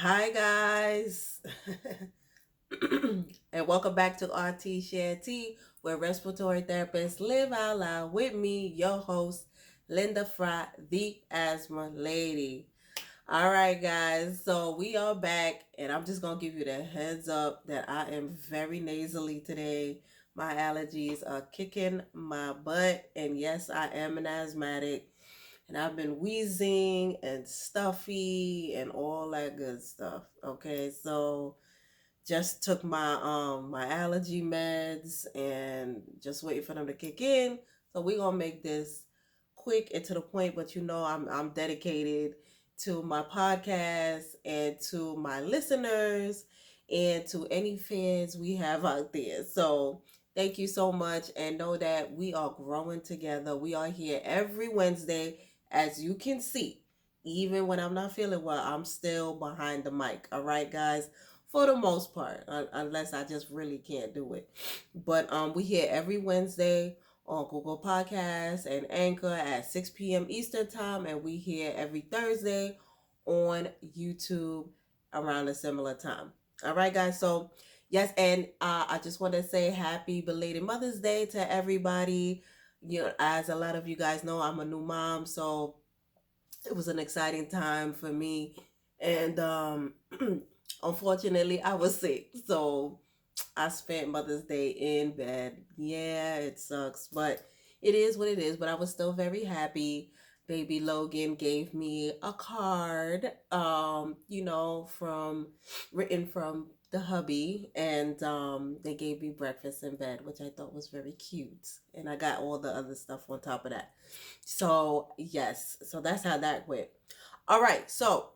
Hi guys, and welcome back to RT Share Tea, where respiratory therapists live out loud with me, your host, Linda Fry, the asthma lady. All right, guys, so we are back, and I'm just gonna give you the heads up that I am very nasally today. My allergies are kicking my butt, and yes, I am an asthmatic and I've been wheezing and stuffy and all that good stuff. Okay, so just took my allergy meds and just waiting for them to kick in. So we're gonna make this quick and to the point, but I'm dedicated to my podcast and to my listeners and to any fans we have out there. So thank you so much and know that we are growing together. We are here every Wednesday, as you can see. Even when I'm not feeling well, I'm still behind the mic. All right, guys, for the most part, unless I just really can't do it. But we here every Wednesday on Google Podcasts and Anchor at 6 p.m. Eastern Time, and we here every Thursday on YouTube around a similar time. All right, guys. So yes, and I just want to say happy belated Mother's Day to everybody. You know, as a lot of you guys know, I'm a new mom, so it was an exciting time for me, and unfortunately, I was sick, so I spent Mother's Day in bed. Yeah, it sucks, but it is what it is. But I was still very happy. Baby Logan gave me a card, from written from the hubby, and they gave me breakfast in bed, which I thought was very cute. And I got all the other stuff on top of that. So yes, so that's how that went. All right, so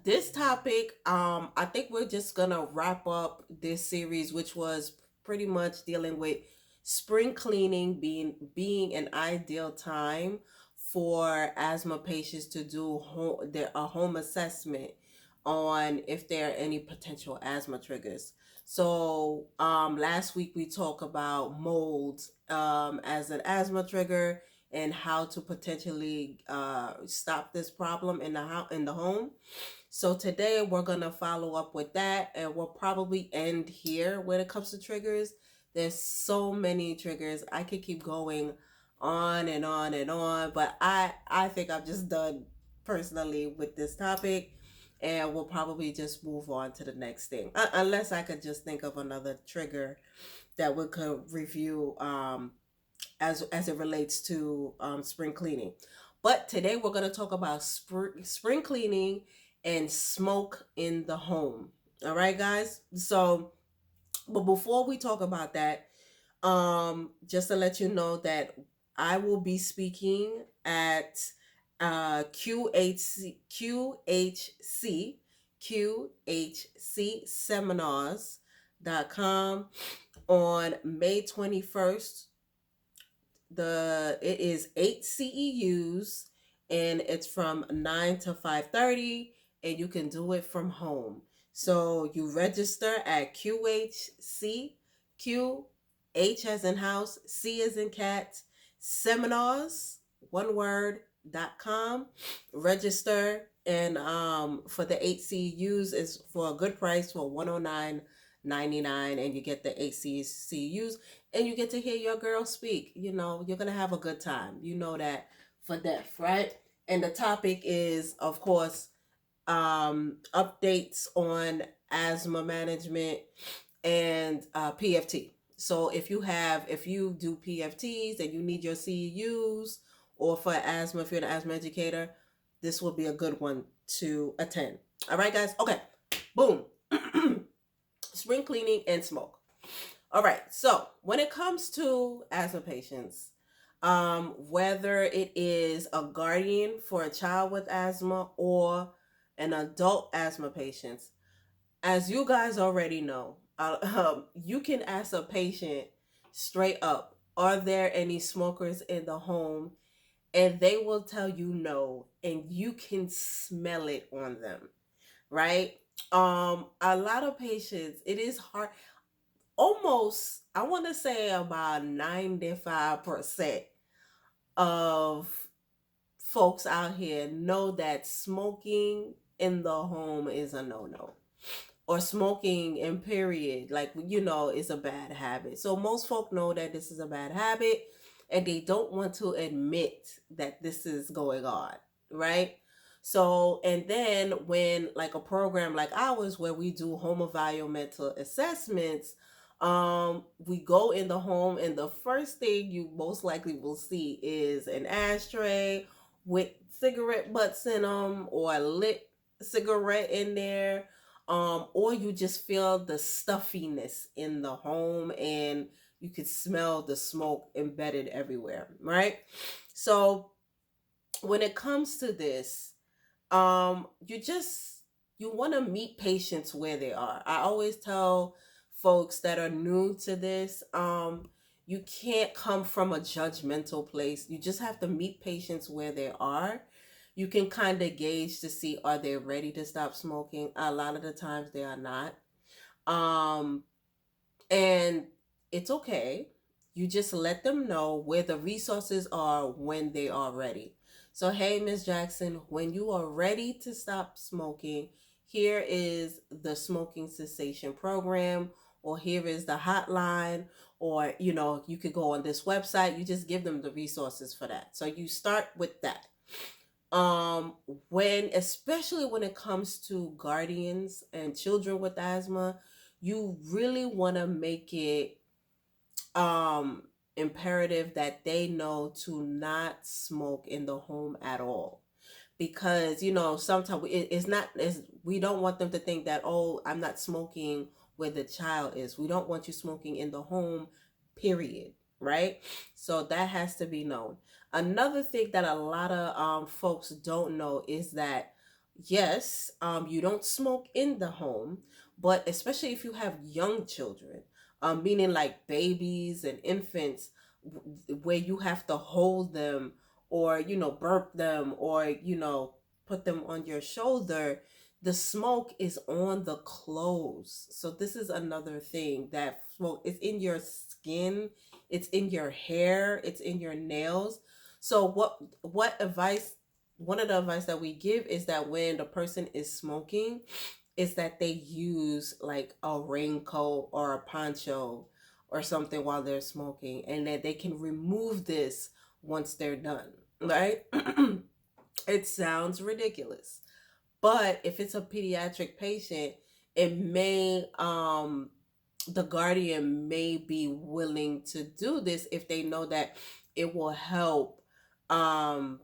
this topic, I think we're just gonna wrap up this series, which was pretty much dealing with spring cleaning being an ideal time for asthma patients to do a home assessment on if there are any potential asthma triggers. So last week we talked about mold as an asthma trigger and how to potentially stop this problem in the home. So today we're gonna follow up with that, and we'll probably end here when it comes to triggers. There's so many triggers. I could keep going on and on and on, but I think I'm just done personally with this topic, and we'll probably just move on to the next thing, unless I could just think of another trigger that we could review as it relates to spring cleaning. But today we're going to talk about spring cleaning and smoke in the home. All right, guys. So, but before we talk about that, just to let you know that I will be speaking at QHC seminars.com on May 21st. It is 8 CEUs, and it's from 9 to 5:30, and you can do it from home. So you register at QHC, QH as in house, C as in cat, seminars, one word.com. Register, and for the 8 CEUs is for a good price for 109.99, and you get the 8 CEUs, and you get to hear your girl speak. You know, you're gonna have a good time. You know that for death, right? And the topic is, of course, updates on asthma management and PFT. So if you do PFTs and you need your CEUs, or for asthma, if you're an asthma educator, this will be a good one to attend. All right, guys. Okay. Boom. Spring cleaning and smoke. All right. So when it comes to asthma patients, whether it is a guardian for a child with asthma or an adult asthma patient, as you guys already know, you can ask a patient straight up, are there any smokers in the home? And they will tell you no, and you can smell it on them, right? A lot of patients, it is hard, almost, I want to say about 95% of folks out here know that smoking in the home is a no-no, or smoking in period, like, is a bad habit. So most folk know that this is a bad habit, and they don't want to admit that this is going on, right? So, and then when like a program like ours where we do home environmental assessments, we go in the home, and the first thing you most likely will see is an ashtray with cigarette butts in them, or a lit cigarette in there, or you just feel the stuffiness in the home, and you could smell the smoke embedded everywhere, right? So when it comes to this, you want to meet patients where they are. I always tell folks that are new to this, you can't come from a judgmental place. You just have to meet patients where they are. You can kind of gauge to see, are they ready to stop smoking? A lot of the times they are not. Um, and it's okay. You just let them know where the resources are when they are ready. So, hey, Miss Jackson, when you are ready to stop smoking, here is the smoking cessation program, or here is the hotline, or you could go on this website. You just give them the resources for that. So you start with that. um when, especially when it comes to guardians and children with asthma, you really want to make it um imperative that they know to not smoke in the home at all, because sometimes it's not, we don't want them to think that, oh, I'm not smoking where the child is. We don't want you smoking in the home, period, right? So that has to be known. Another thing that a lot of folks don't know is that, yes, you don't smoke in the home, but especially if you have young children, meaning like babies and infants, where you have to hold them, or burp them, or put them on your shoulder, the smoke is on the clothes. So this is another thing, that smoke is in your skin, it's in your hair, it's in your nails. So what advice, one of the advice that we give is that when the person is smoking, is that they use like a raincoat or a poncho or something while they're smoking, and that they can remove this once they're done, right? It sounds ridiculous, but if it's a pediatric patient, it may the guardian may be willing to do this if they know that it will help um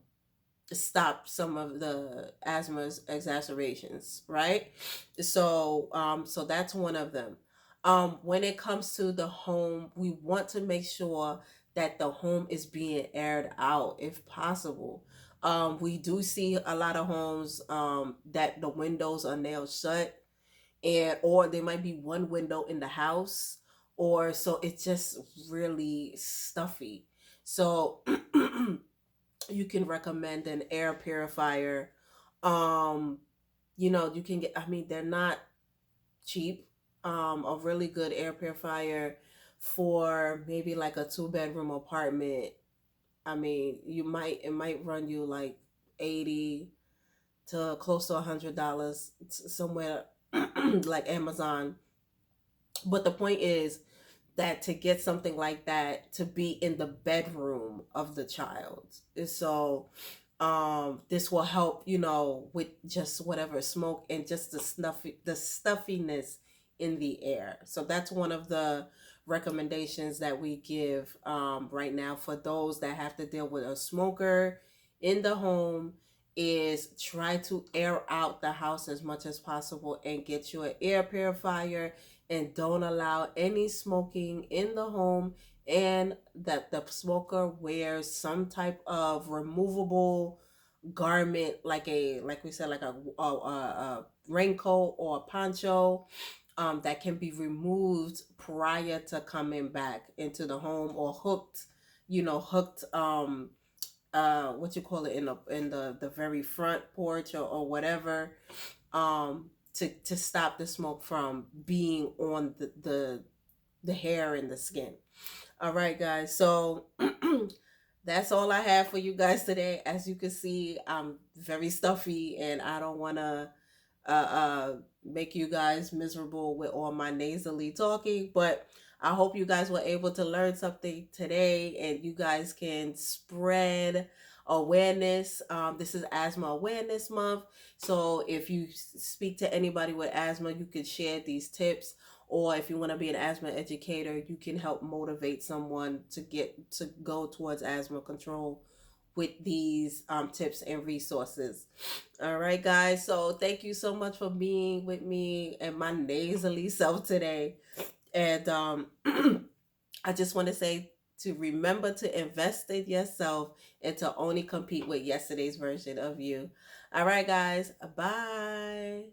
stop some of the asthma exacerbations, right? So that's one of them. When it comes to the home, we want to make sure that the home is being aired out if possible. We do see a lot of homes that the windows are nailed shut, and or there might be one window in the house, or so it's just really stuffy. So you can recommend an air purifier. Um, you can get, I mean, they're not cheap. A really good air purifier for maybe like a two-bedroom apartment. I mean, it might run you like 80 to close to $100 somewhere like Amazon. But the point is that to get something like that to be in the bedroom of the child. So this will help, with just whatever smoke and just the stuffiness in the air. So that's one of the recommendations that we give right now for those that have to deal with a smoker in the home, is try to air out the house as much as possible and get you an air purifier, and don't allow any smoking in the home, and that the smoker wears some type of removable garment, like we said, like a raincoat or a poncho, that can be removed prior to coming back into the home, or hooked what you call it, in the very front porch, or whatever, to stop the smoke from being on the hair and the skin. All right, guys. So That's all I have for you guys today. As you can see, I'm very stuffy and I don't want to make you guys miserable with all my nasally talking. But I hope you guys were able to learn something today and you guys can spread awareness. This is Asthma Awareness Month. So if you speak to anybody with asthma, you can share these tips. Or if you want to be an asthma educator, you can help motivate someone to get to go towards asthma control with these tips and resources. All right, guys. So thank you so much for being with me and my nasally self today. And I just want to say to remember to invest in yourself and to only compete with yesterday's version of you. All right, guys. Bye.